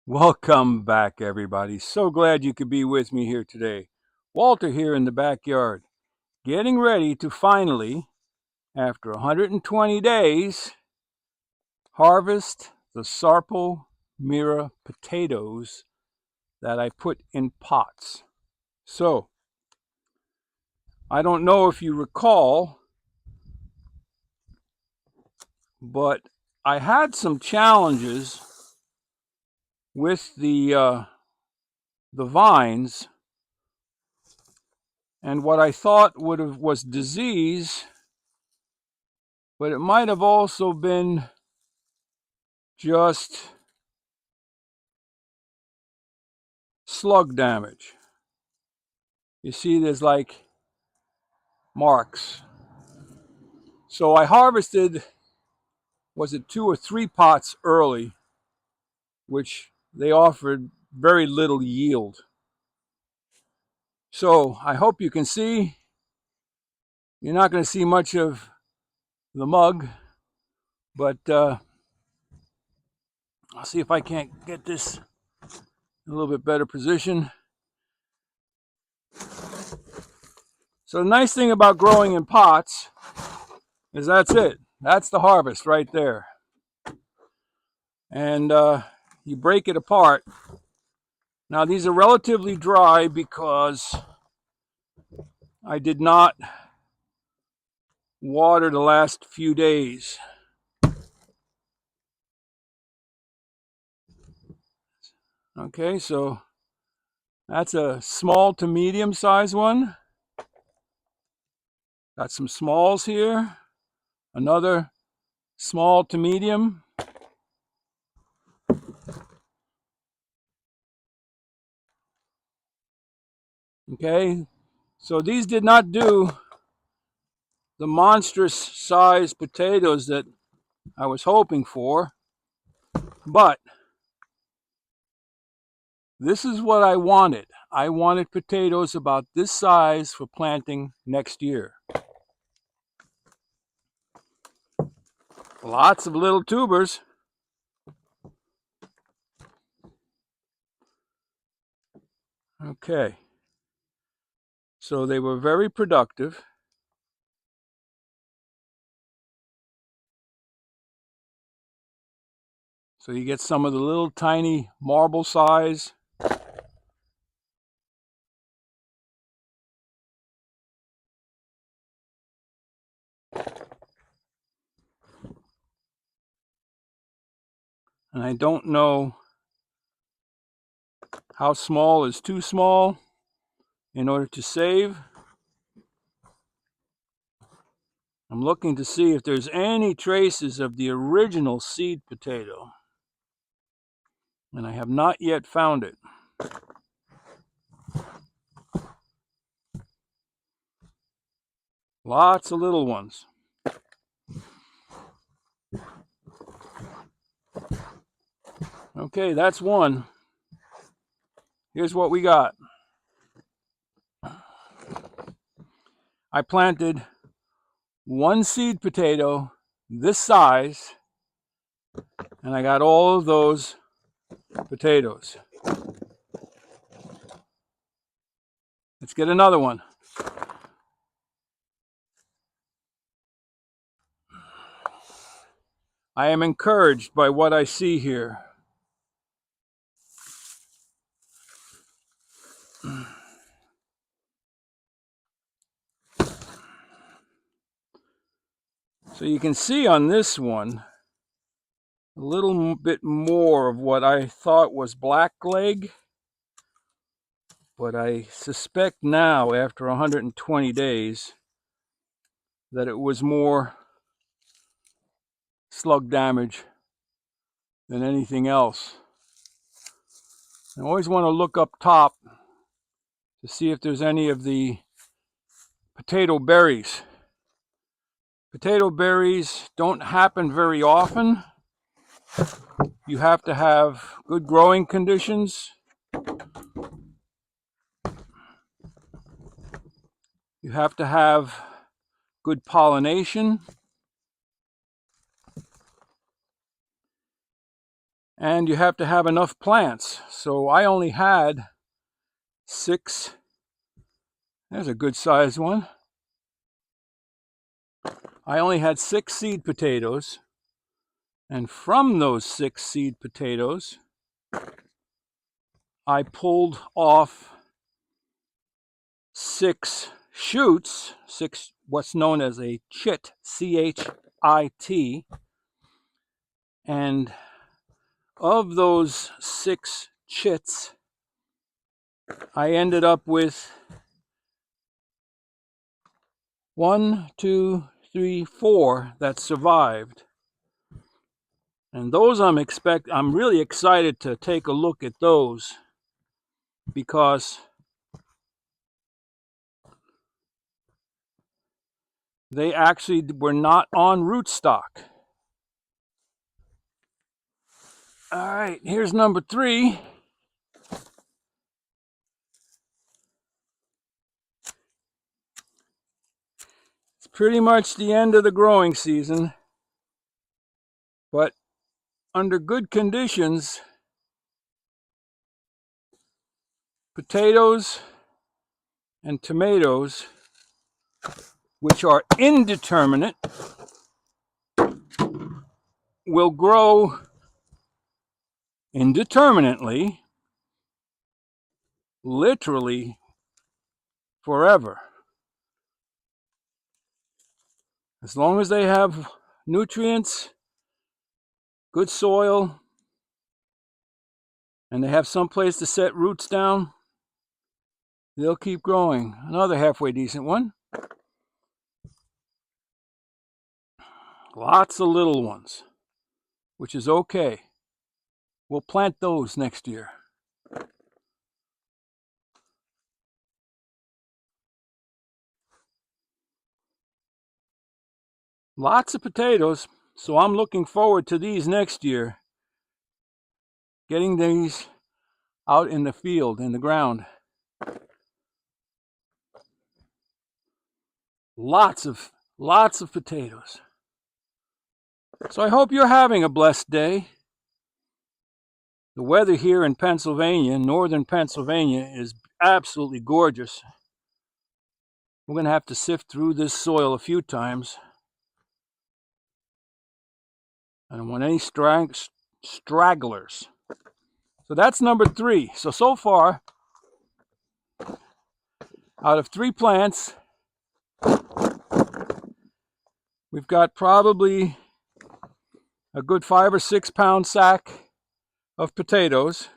Welcome back, everybody. So glad you could be with me here today. Walter here in the backyard, getting ready to finally, after 120 days, harvest the Sarpo Mira potatoes that I put in pots. So, I don't know if you recall, but I had some challenges with the vines, and what I thought was disease, but it might have also been just slug damage. You see there's like marks. So I harvested, was it 2 or 3 pots early, which they offered very little yield. So I hope you can see. You're not going to see much of the mug, but I'll see if I can't get this in a little bit better position. So the nice thing about growing in pots is that's it. That's the harvest right there. And you break it apart. Now these are relatively dry because I did not water the last few days. Okay, so that's a small to medium size one. Got some smalls here. Another small to medium. Okay, so these did not do the monstrous size potatoes that I was hoping for, but this is what I wanted. I wanted potatoes about this size for planting next year. Lots of little tubers. Okay, so they were very productive. So you get some of the little tiny marble size. And I don't know how small is too small in order to save. I'm looking to see if there's any traces of the original seed potato. And I have not yet found it. Lots of little ones. Okay, that's one. Here's what we got. I planted one seed potato this size, and I got all of those potatoes. Let's get another one. I am encouraged by what I see here. So you can see on this one a little bit more of what I thought was blackleg, but I suspect now, after 120 days, that it was more slug damage than anything else. I always want to look up top to see if there's any of the potato berries. Potato berries don't happen very often. You have to have good growing conditions. You have to have good pollination. and you have to have enough plants. So I only had 6. There's a good sized one. I only had 6 seed potatoes, and from those 6 seed potatoes I pulled off 6 shoots, 6 what's known as a chit, C-H-I-T, and of those 6 chits I ended up with 1, 2, 3, 4 that survived. And those I'm really excited to take a look at those, because they actually were not on rootstock. All right, here's number 3. It's pretty much the end of the growing season, but under good conditions, potatoes and tomatoes, which are indeterminate, will grow indeterminately, literally forever. As long as they have nutrients, good soil, and they have some place to set roots down, they'll keep growing. Another halfway decent one. Lots of little ones, which is okay. We'll plant those next year. Lots of potatoes, so I'm looking forward to these next year. Getting these out in the field, in the ground. Lots of potatoes. So I hope you're having a blessed day. The weather here in Pennsylvania, northern Pennsylvania, is absolutely gorgeous. We're going to have to sift through this soil a few times. I don't want any stragglers. So that's number 3. So far, out of 3 plants, we've got probably a good 5 or 6 pound sack of potatoes.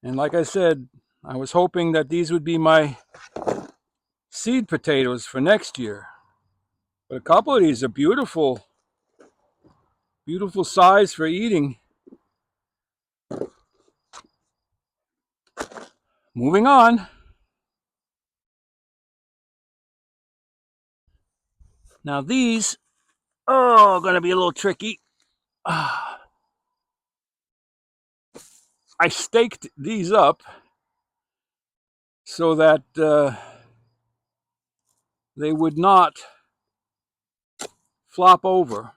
And like I said, I was hoping that these would be my seed potatoes for next year. But a couple of these are beautiful, beautiful size for eating. Moving on. Now these, going to be a little tricky. I staked these up so that they would not flop over.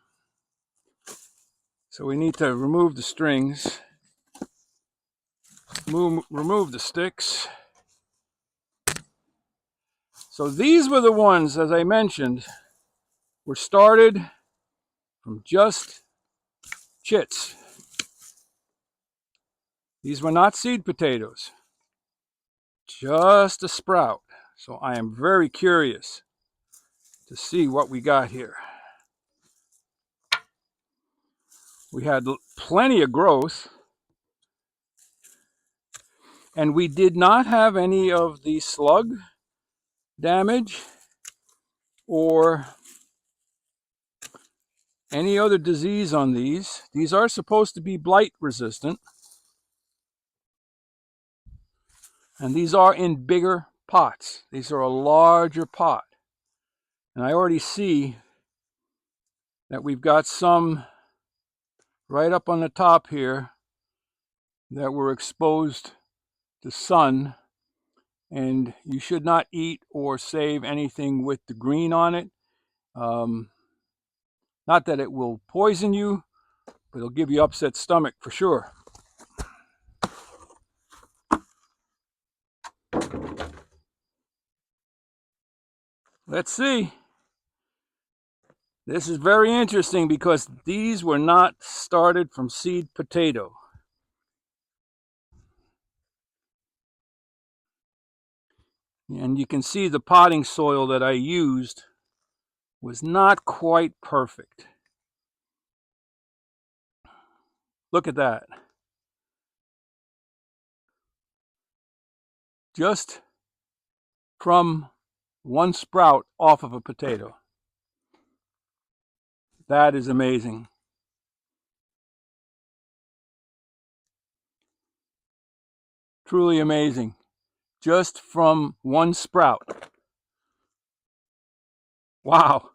So we need to remove the strings, remove the sticks. So these were the ones, as I mentioned, were started from just chits. These were not seed potatoes, just a sprout. So I am very curious to see what we got here. We had plenty of growth, and we did not have any of the slug damage or any other disease on these. These are supposed to be blight resistant, and these are in bigger pots. These are a larger pot, and I already see that we've got some right up on the top here that were exposed to sun, and you should not eat or save anything with the green on it. Not that it will poison you, It'll give you upset stomach for sure. Let's see. This is very interesting because these were not started from seed potato. And you can see the potting soil that I used was not quite perfect. Look at that. Just from one sprout off of a potato. That is amazing. Truly amazing. Just from one sprout. Wow.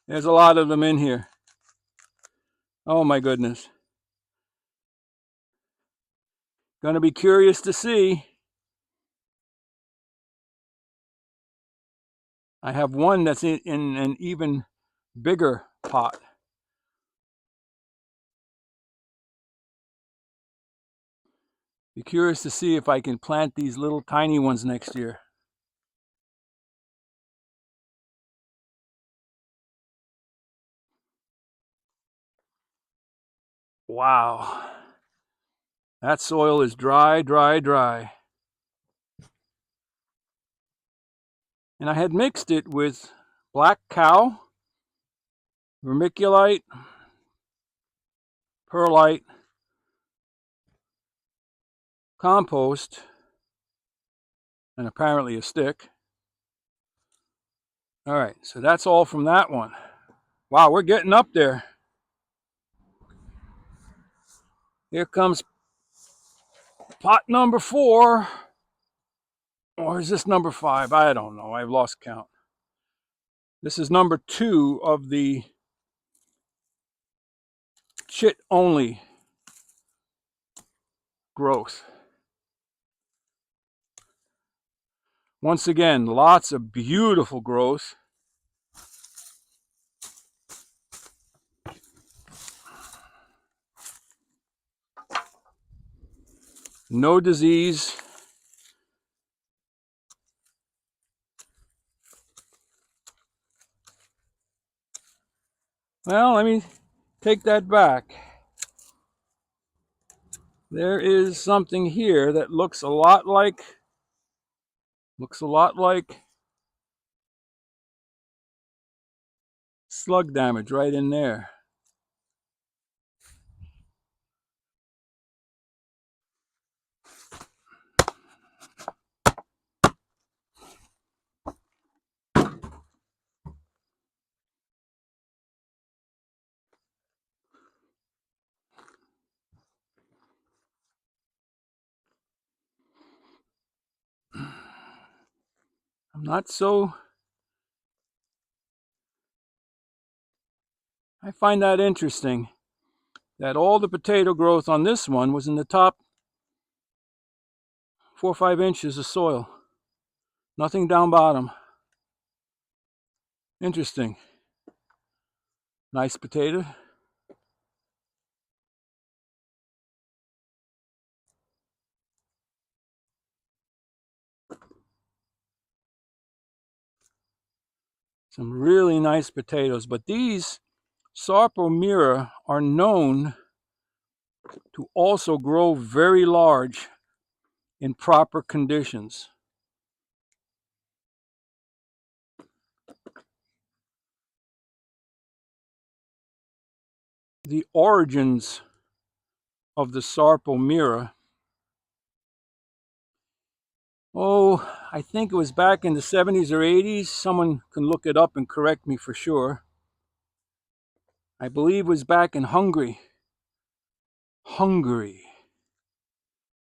There's a lot of them in here. Oh my goodness. Gonna be curious to see. I have one that's in an even bigger pot. Be curious to see if I can plant these little tiny ones next year. Wow. That soil is dry, dry, dry. And I had mixed it with black cow, vermiculite, perlite, compost, and apparently a stick. All right, so that's all from that one. Wow, we're getting up there. Here comes pot number 4. Or is this number 5? I don't know. I've lost count. This is number 2 of the chit only growth. Once again, lots of beautiful growth. No disease. Well, let me take that back. There is something here that looks a lot like slug damage right in there. I'm not so... I find that interesting that all the potato growth on this one was in the top 4 or 5 inches of soil. Nothing down bottom. Interesting. Nice potato. Some really nice potatoes, but these Sarpo Mira are known to also grow very large in proper conditions. The origins of the Sarpo Mira, I think it was back in the 70s or 80s. Someone can look it up and correct me for sure. I believe it was back in Hungary.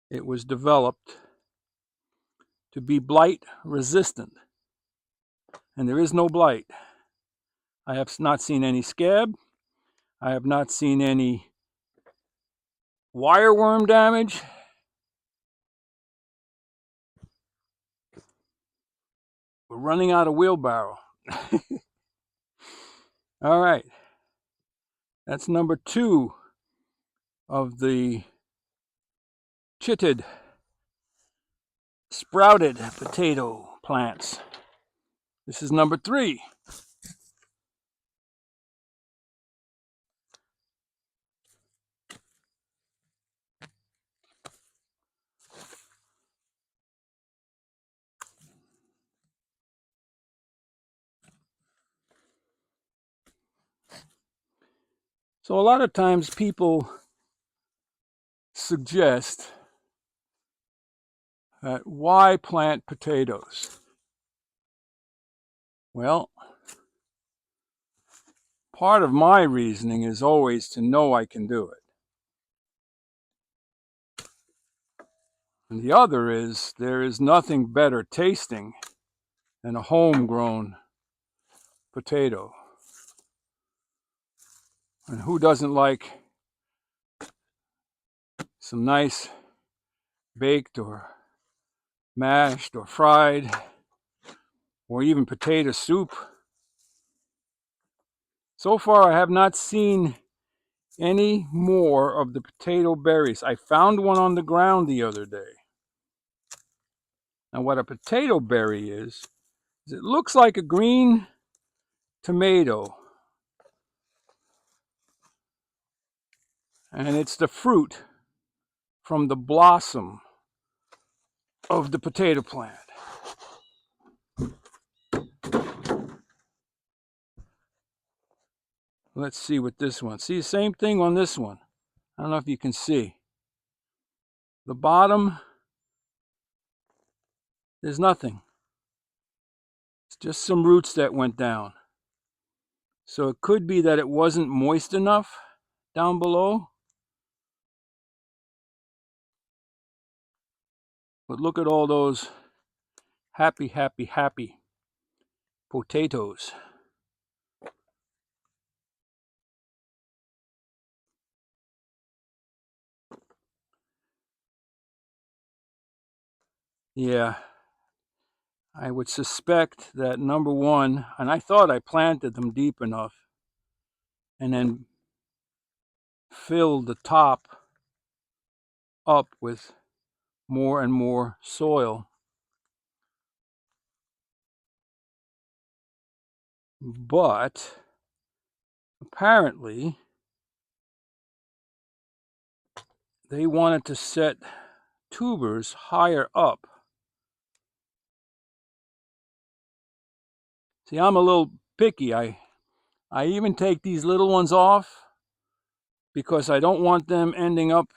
It was developed to be blight resistant. And there is no blight. I have not seen any scab. I have not seen any wireworm damage. We're running out of wheelbarrow. All right. That's number 2 of the chitted sprouted potato plants. This is number 3. So a lot of times people suggest that why plant potatoes? Well, part of my reasoning is always to know I can do it. And the other is there is nothing better tasting than a homegrown potato. And who doesn't like some nice baked or mashed or fried or even potato soup? So far, I have not seen any more of the potato berries. I found one on the ground the other day. Now, what a potato berry is it looks like a green tomato. And it's the fruit from the blossom of the potato plant. Let's see what this one. See the same thing on this one. I don't know if you can see. The bottom, there's nothing. It's just some roots that went down. So it could be that it wasn't moist enough down below. But look at all those happy, happy, happy potatoes. Yeah, I would suspect that number one, and I thought I planted them deep enough and then filled the top up with more and more soil. But apparently they wanted to set tubers higher up. See, I'm a little picky. I even take these little ones off because I don't want them ending up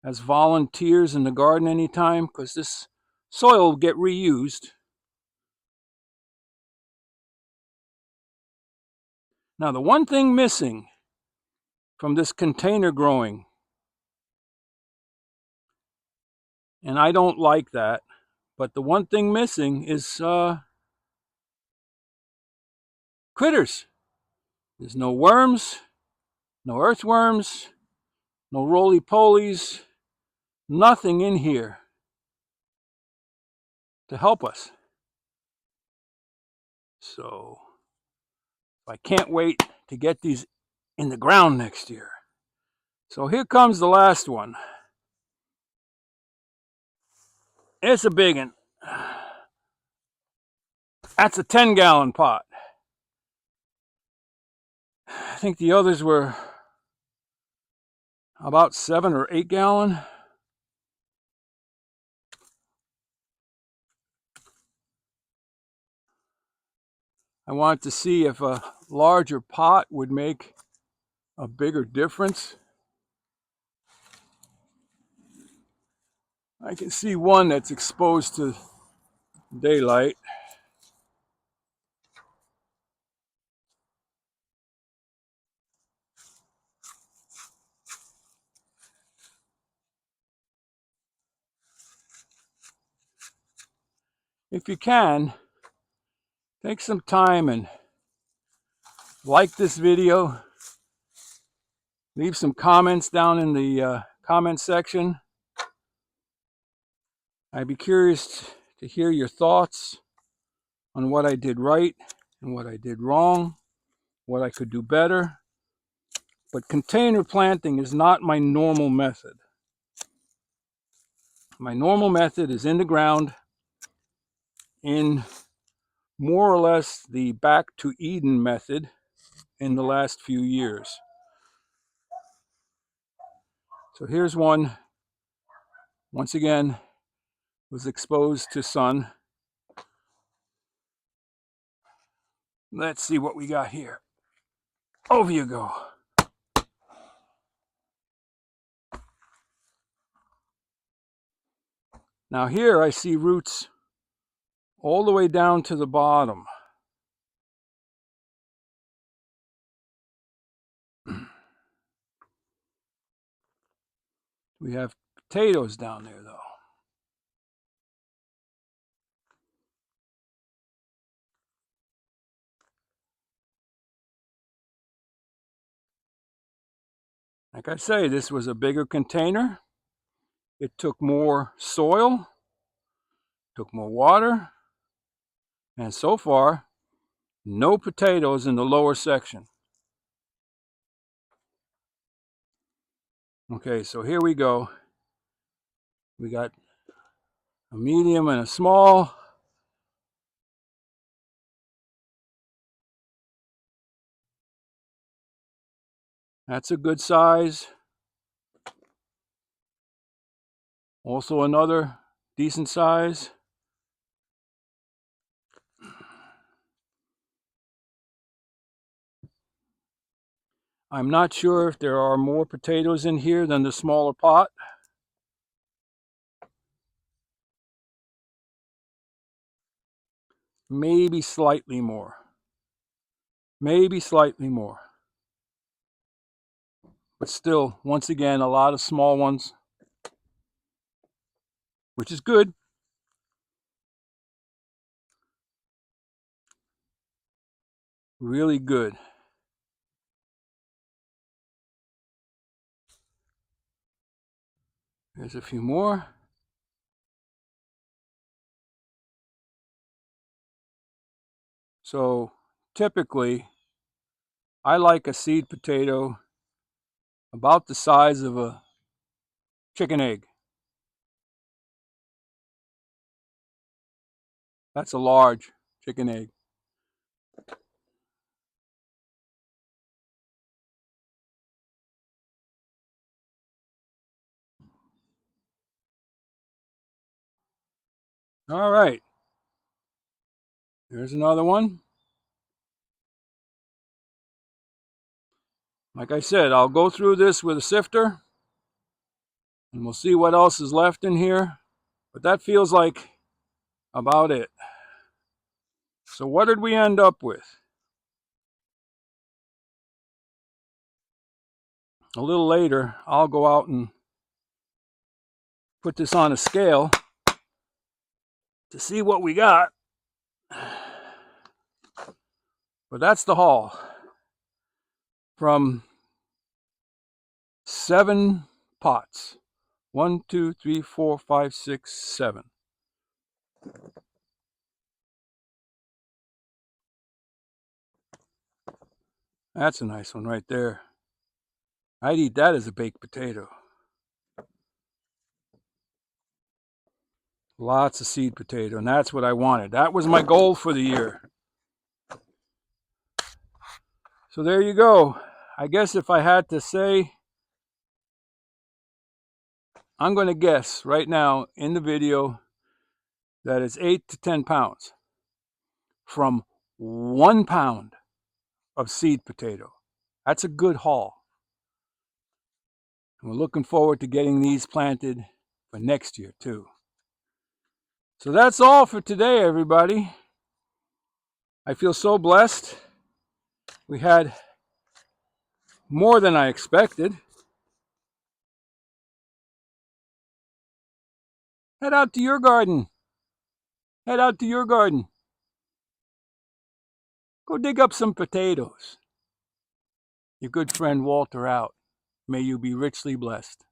as volunteers in the garden anytime, because this soil will get reused. Now, the one thing missing from this container growing, and I don't like that, but the one thing missing is critters. There's no worms, no earthworms, no roly-polies, nothing in here to help us. So I can't wait to get these in the ground next year. So here comes the last one. It's a big one. That's a 10-gallon pot. I think the others were about 7 or 8 gallon. I wanted to see if a larger pot would make a bigger difference. I can see one that's exposed to daylight. If you can, take some time and like this video. Leave some comments down in the comment section. I'd be curious to hear your thoughts on what I did right and what I did wrong, what I could do better. But container planting is not my normal method. My normal method is in the ground, in more or less the back to Eden method in the last few years. So here's one, once again, was exposed to sun. Let's see what we got here. Over you go. Now here I see roots all the way down to the bottom. We have potatoes down there though. Like I say, this was a bigger container. It took more soil, took more water, and so far, no potatoes in the lower section. Okay, so here we go. We got a medium and a small. That's a good size. Also another decent size. I'm not sure if there are more potatoes in here than the smaller pot. Maybe slightly more. Maybe slightly more. But still, once again, a lot of small ones, which is good. Really good. There's a few more. So typically, I like a seed potato about the size of a chicken egg. That's a large chicken egg. All right. There's another one. Like I said, I'll go through this with a sifter and we'll see what else is left in here. But that feels like about it. So what did we end up with? A little later, I'll go out and put this on a scale to see what we got. But that's the haul from 7 pots. 1, 2, 3, 4, 5, 6, 7. That's a nice one right there. I'd eat that as a baked potato. Lots of seed potato, and that's what I wanted. That was my goal for the year. So there you go. I guess if I had to say, I'm going to guess right now in the video that it's 8 to 10 pounds from 1 pound of seed potato. That's a good haul. And we're looking forward to getting these planted for next year too. So that's all for today, everybody. I feel so blessed. We had more than I expected. Head out to your garden. Head out to your garden. Go dig up some potatoes. Your good friend Walter out. May you be richly blessed.